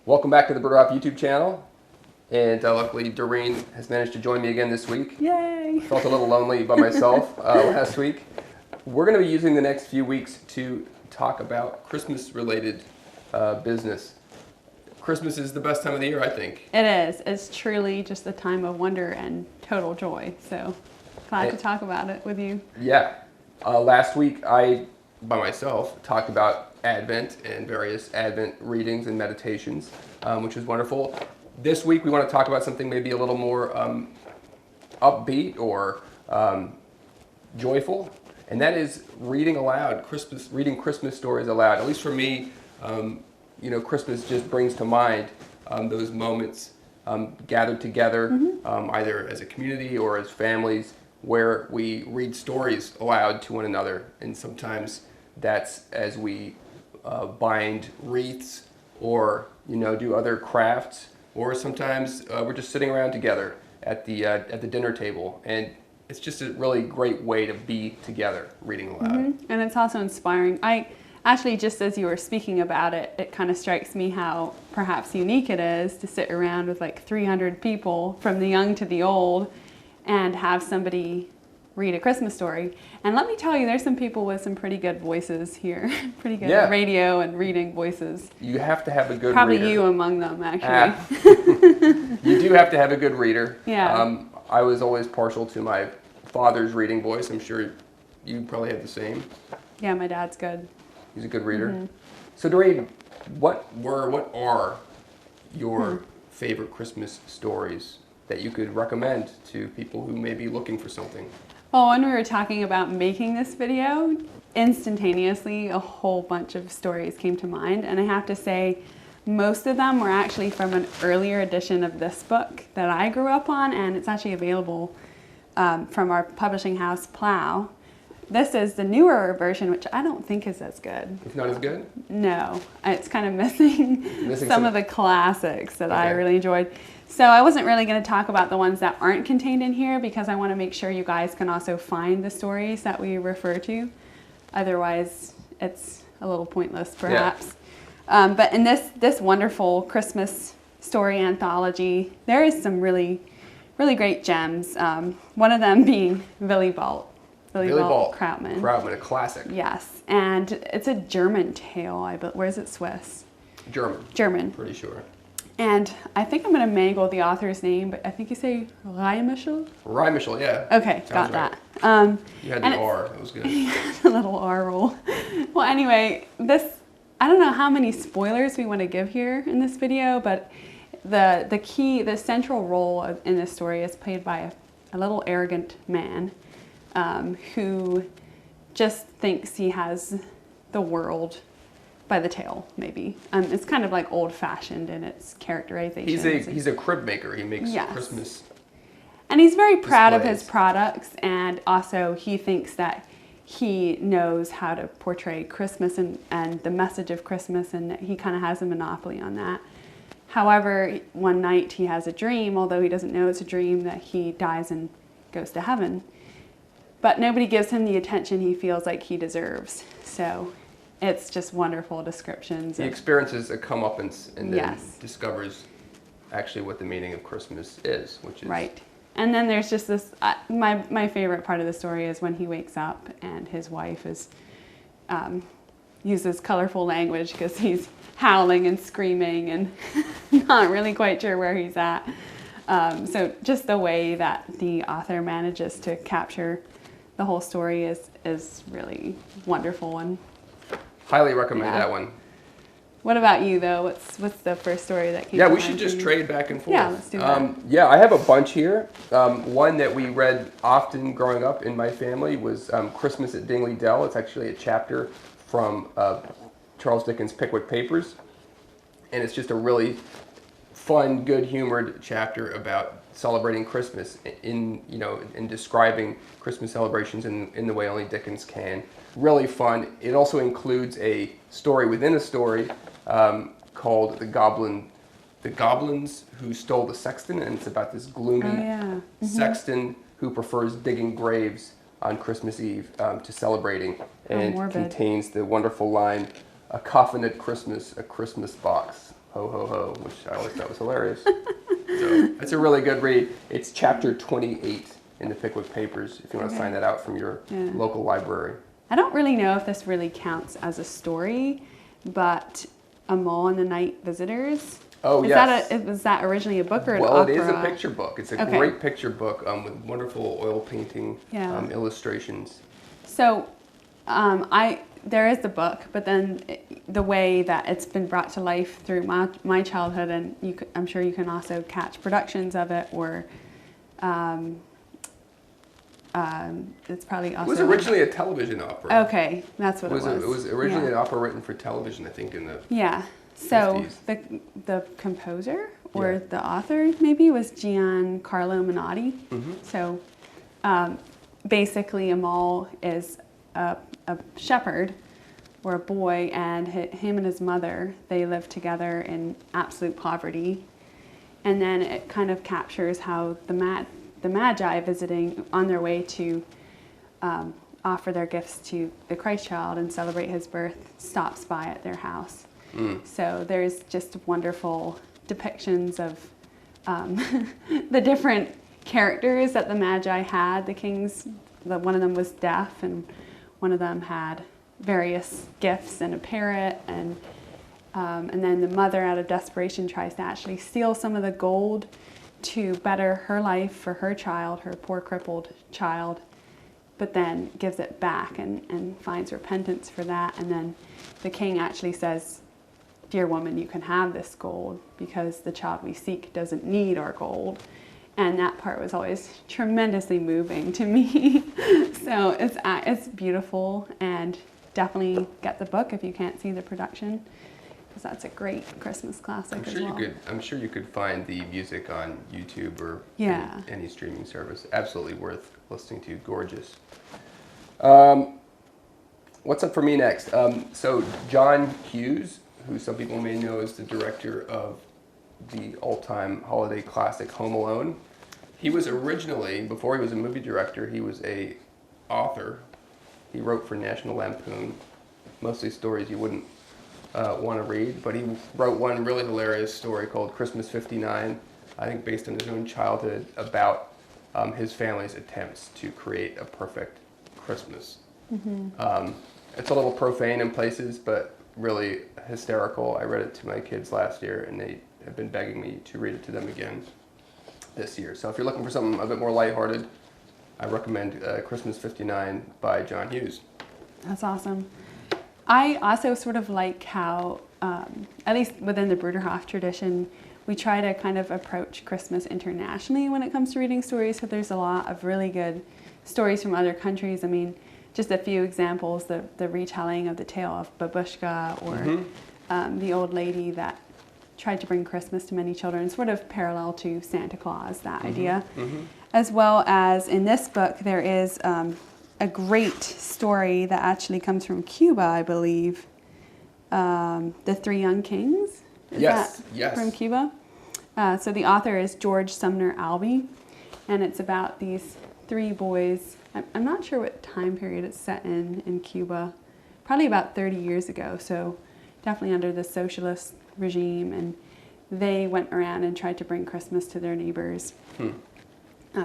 Welcome back to the Bruderhof YouTube channel. And luckily, Doreen has managed to join me again this week. Yay! Felt a little lonely by myself last week. We're going to be using the next few weeks to talk about Christmas-related business. Christmas is the best time of the year, I think. It is. It's truly just a time of wonder and total joy. So glad to talk about it with you. Yeah. Last week, I, by myself, talked about Advent and various Advent readings and meditations, which was wonderful. This week we want to talk about something maybe a little more upbeat or joyful, and that is reading aloud, reading Christmas stories aloud. At least for me, Christmas just brings to mind those moments gathered together, either as a community or as families, where we read stories aloud to one another, and sometimes that's as we bind wreaths or do other crafts, or sometimes we're just sitting around together at the dinner table, and it's just a really great way to be together reading aloud. And it's also inspiring. I actually, just as you were speaking about it, it kind of strikes me how perhaps unique it is to sit around with like 300 people from the young to the old and have somebody read a Christmas story. And let me tell you, there's some people with some pretty good voices here. Pretty good radio and reading voices. You have to have a good Probably reader. you among them, actually. You do have to have a good reader. Yeah. I was always partial to my father's reading voice. I'm sure you probably have the same. Yeah, my dad's good. He's a good reader. So Doreen, what are your favorite Christmas stories that you could recommend to people who may be looking for something? Well, when we were talking about making this video, instantaneously a whole bunch of stories came to mind, and I have to say most of them were actually from an earlier edition of this book that I grew up on, and it's actually available from our publishing house, Plow. This is the newer version, which I don't think is as good. It's not as good? No, it's kind of missing some of the classics that I really enjoyed. So I wasn't really going to talk about the ones that aren't contained in here because I want to make sure you guys can also find the stories that we refer to. Otherwise, it's a little pointless, perhaps. Yeah. But in this wonderful Christmas story anthology, there is some really, really great gems. One of them being Willy Bolt. Willy Bolt Krautmann. Krautmann, a classic. Yes, and it's a German tale. Where is it? Swiss? German. German. Pretty sure. And I think I'm going to mangle the author's name, but I think you say Reimischl? Reimischl, yeah. Okay, sounds got right. that. You had the R, that was good. The little R roll. Well, anyway, I don't know how many spoilers we want to give here in this video, but the central role in this story is played by a little arrogant man who just thinks he has the world by the tail, maybe. It's kind of like old-fashioned in its characterization. He's a crib maker. He makes Christmas. And he's very proud of his products, and also he thinks that he knows how to portray Christmas and the message of Christmas, and he kind of has a monopoly on that. However, one night he has a dream, although he doesn't know it's a dream, that he dies and goes to heaven. But nobody gives him the attention he feels like he deserves. So it's just wonderful descriptions. He experiences a comeuppance and then discovers actually what the meaning of Christmas is, which is... Right. And then there's just this, my favorite part of the story is when he wakes up and his wife uses colorful language because he's howling and screaming and not really quite sure where he's at. So just the way that the author manages to capture the whole story is really wonderful. And highly recommend that one. What about you, though? What's the first story that came to mind? Yeah, we should just trade back and forth. Yeah, let's do that. Yeah, I have a bunch here. One that we read often growing up in my family was Christmas at Dingley Dell. It's actually a chapter from Charles Dickens' Pickwick Papers. And it's just a really fun, good-humored chapter about celebrating Christmas in describing Christmas celebrations in the way only Dickens can. Really fun. It also includes a story within a story called The Goblins Who Stole the Sexton, and it's about this gloomy sexton who prefers digging graves on Christmas Eve to celebrating, and contains the wonderful line, "A coffin at Christmas, a Christmas box." ho, ho, ho, which I always thought was hilarious. So it's a really good read. It's chapter 28 in the Pickwick Papers, if you want to find that out from your local library. I don't really know if this really counts as a story, but A Mole and the Night Visitors. Oh, yes. Was that originally a book or an opera? opera? Well, it is a picture book. It's a great picture book with wonderful oil painting illustrations. So there is the book, but then the way that it's been brought to life through my childhood, and I'm sure you can also catch productions of it, or it's probably also... It was originally a television opera. Okay, that's what it was. It was originally an opera written for television, I think, in the So 50s. the composer or the author maybe was Giancarlo Menotti. Mm-hmm. So basically, a mole is a shepherd or a boy, and him and his mother, they live together in absolute poverty. And then it kind of captures how the Magi visiting on their way to offer their gifts to the Christ child and celebrate his birth stops by at their house. So there's just wonderful depictions of the different characters that the Magi had. The kings, one of them was deaf, and one of them had various gifts and a parrot, and then the mother, out of desperation, tries to actually steal some of the gold to better her life for her child, her poor crippled child, but then gives it back and finds repentance for that. And then the king actually says, "Dear woman, you can have this gold because the child we seek doesn't need our gold." And that part was always tremendously moving to me. So it's beautiful, and definitely get the book if you can't see the production, because that's a great Christmas classic as well. I'm sure you could find the music on YouTube or any streaming service. Absolutely worth listening to. Gorgeous. What's up for me next? So John Hughes, who some people may know as the director of the all-time holiday classic Home Alone. He was originally, before he was a movie director, he was a author. He wrote for National Lampoon, mostly stories you wouldn't want to read, but he wrote one really hilarious story called Christmas 59, I think based on his own childhood, about his family's attempts to create a perfect Christmas. Mm-hmm. It's a little profane in places, but really hysterical. I read it to my kids last year, and they have been begging me to read it to them again this year. So if you're looking for something a bit more lighthearted, I recommend Christmas 59 by John Hughes. That's awesome. I also sort of like how, at least within the Bruderhof tradition, we try to kind of approach Christmas internationally when it comes to reading stories. So there's a lot of really good stories from other countries. I mean, just a few examples, the retelling of the tale of Babushka, or the old lady that tried to bring Christmas to many children, sort of parallel to Santa Claus, that idea. As well as in this book, there is a great story that actually comes from Cuba, I believe. The Three Young Kings? Is that from Cuba? So the author is George Sumner Albee, and it's about these three boys. I'm not sure what time period it's set in Cuba. Probably about 30 years ago, so definitely under the socialist regime, and they went around and tried to bring Christmas to their neighbors.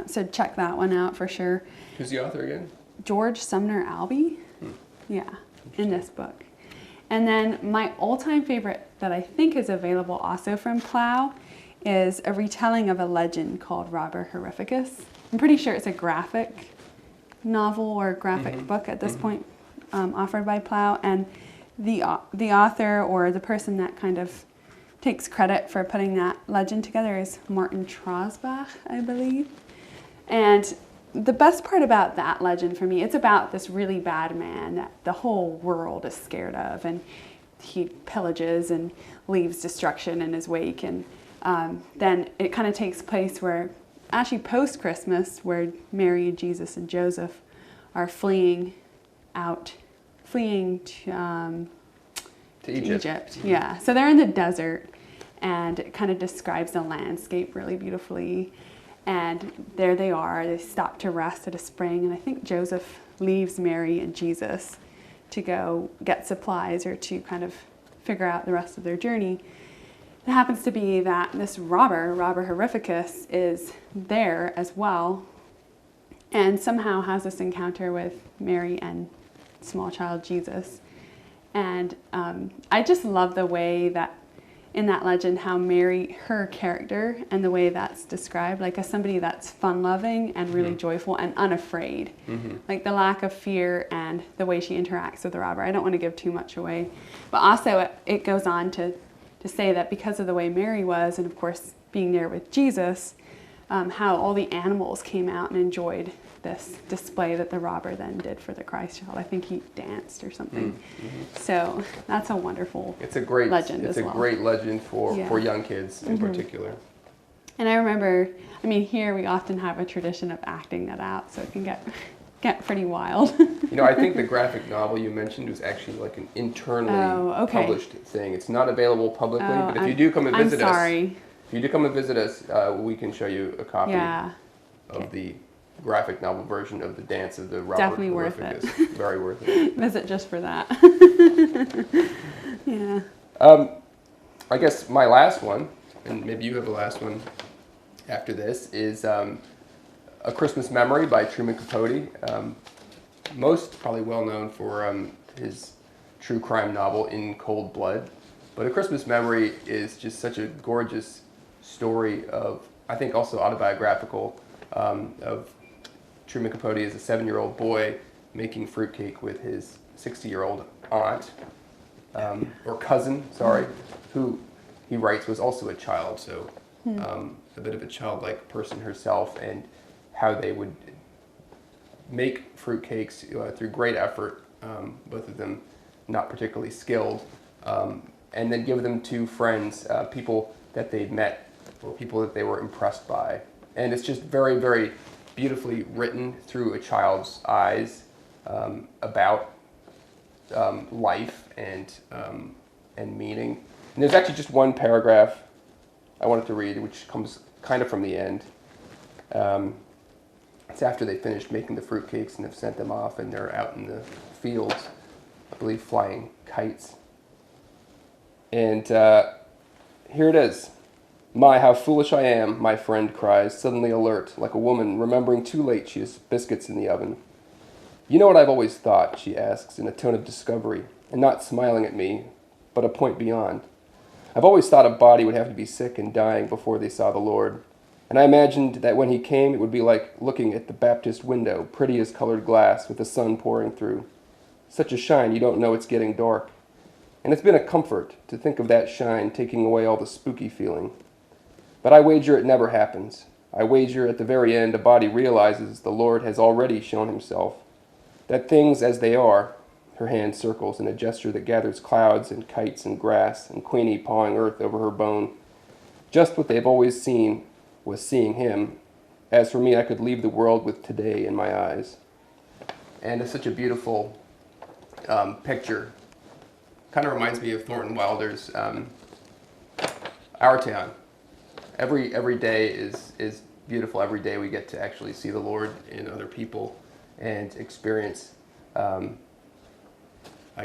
So check that one out for sure. Who's the author again? George Sumner Albee. Yeah, in this book. And then my all-time favorite that I think is available also from Plow is a retelling of a legend called Robber Horrificus. I'm pretty sure it's a graphic novel or graphic book at this point, offered by Plow. And the author, or the person that kind of takes credit for putting that legend together, is Martin Trosbach, I believe. And the best part about that legend for me, it's about this really bad man that the whole world is scared of, and he pillages and leaves destruction in his wake. And then it kind of takes place where, actually post-Christmas, where Mary, Jesus, and Joseph are fleeing to Egypt. Yeah, so they're in the desert, and it kind of describes the landscape really beautifully. And there they are. They stop to rest at a spring, and I think Joseph leaves Mary and Jesus to go get supplies or to kind of figure out the rest of their journey. it happens to be that this robber Horrificus, is there as well, and somehow has this encounter with Mary and small child Jesus. And I just love the way that in that legend, how Mary, her character, and the way that's described, like as somebody that's fun-loving and really joyful and unafraid. Like the lack of fear and the way she interacts with the robber. I don't want to give too much away. But also it goes on to say that because of the way Mary was, and of course being there with Jesus, how all the animals came out and enjoyed this display that the robber then did for the Christ child. I think he danced or something. So that's a wonderful legend as well. It's a great legend for young kids in particular. And I remember, I mean, here we often have a tradition of acting that out, so it can get pretty wild. You know, I think the graphic novel you mentioned was actually like an internally published thing. It's not available publicly, but if you do come and visit us, we can show you a copy of the graphic novel version of the Dance of the Robber. Definitely worth it. Very worth it. Visit just for that. Yeah. I guess my last one, and maybe you have a last one after this, is A Christmas Memory by Truman Capote. Most probably well known for his true crime novel In Cold Blood. But A Christmas Memory is just such a gorgeous story of, I think also autobiographical, of Truman Capote as a 7-year-old boy making fruitcake with his 60-year-old aunt, or cousin, who he writes was also a child, so a bit of a childlike person herself, and how they would make fruitcakes through great effort, both of them not particularly skilled, and then give them to friends, people that they'd met, or people that they were impressed by. And it's just very, very beautifully written through a child's eyes, about life and meaning. And there's actually just one paragraph I wanted to read, which comes kind of from the end. It's after they finished making the fruitcakes and have sent them off, and they're out in the fields, I believe, flying kites. And here it is. "My, how foolish I am," my friend cries, suddenly alert, like a woman remembering too late she has biscuits in the oven. "You know what I've always thought?" she asks in a tone of discovery, and not smiling at me, but a point beyond. "I've always thought a body would have to be sick and dying before they saw the Lord. And I imagined that when he came, it would be like looking at the Baptist window, pretty as colored glass, with the sun pouring through. Such a shine you don't know it's getting dark. And it's been a comfort to think of that shine taking away all the spooky feeling. But I wager it never happens. I wager at the very end a body realizes the Lord has already shown himself. That things as they are," her hand circles in a gesture that gathers clouds and kites and grass and Queenie pawing earth over her bone. "Just what they've always seen was seeing him. As for me, I could leave the world with today in my eyes." And it's such a beautiful picture. Kind of reminds me of Thornton Wilder's Our Town. Every day is beautiful. Every day we get to actually see the Lord in other people and experience, I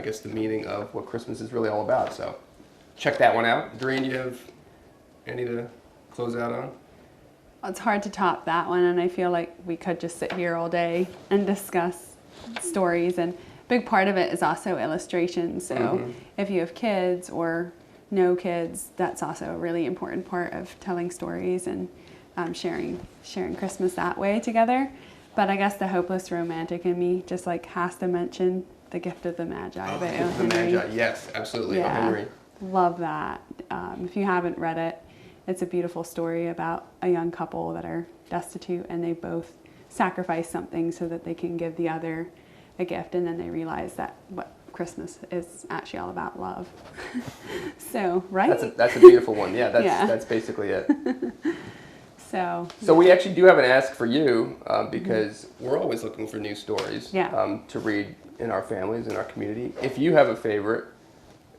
guess, the meaning of what Christmas is really all about. So check that one out. Doreen, do you have any to close out on? It's hard to top that one, and I feel like we could just sit here all day and discuss stories, and a big part of it is also illustrations. So if you have kids or no kids, that's also a really important part of telling stories and sharing Christmas that way together. But I guess the hopeless romantic in me just like has to mention The Gift of the Magi by O. Henry. The Magi, yes, absolutely. Yeah, O. Henry. Love that. If you haven't read it, it's a beautiful story about a young couple that are destitute, and they both sacrifice something so that they can give the other a gift, and then they realize that what Christmas is actually all about love. So, right? That's a beautiful one. Yeah, that's basically it. So we actually do have an ask for you, because we're always looking for new stories to read in our families, in our community. If you have a favorite,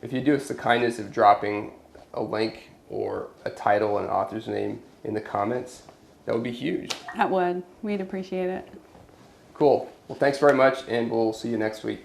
if you do us the kindness of dropping a link or a title and an author's name in the comments, that would be huge. That would. We'd appreciate it. Cool. Well, thanks very much, and we'll see you next week.